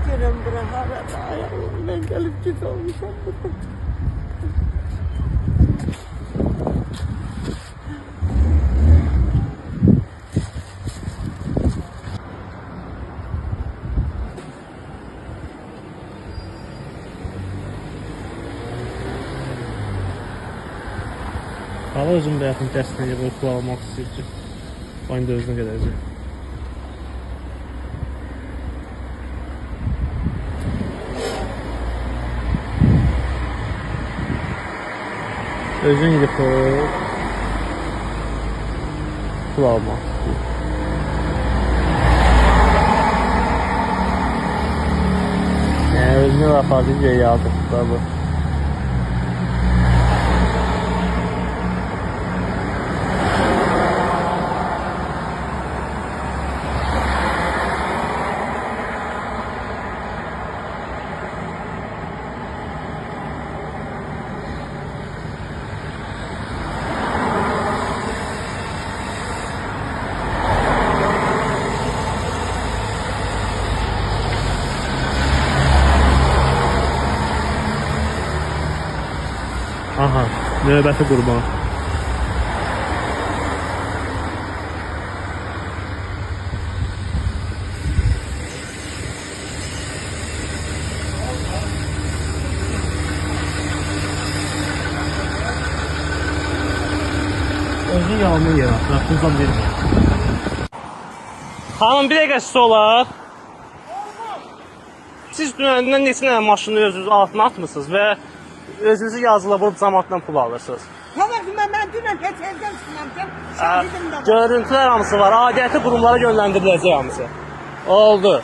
görüm bura harada ayağımdan gelip git olmuşam burada. Hala özüm də yaxın dəstəyə belə pul almaq istəyir ki, aynı da özünə gələcək. Özün gidip pul almaq istəyir. Yəni özünü vəfadınca yazıb da bu. Aha, növbəti qurban. Özün yalını yer atır, puldan vermir. Xanım, bir dəqiqə siz olar. Siz dünəndən neçə nəyə maşını özünüz altına atmışsınız və özünüzü yazıla vurup zamanla pul alırsınız. Tamam, ben dünən heç evdən çıxmamışam. Şahidim də var. Görüntülər hamısı var. Adiyyəti qurumlara yönləndiriləcək hamısı. Oldu.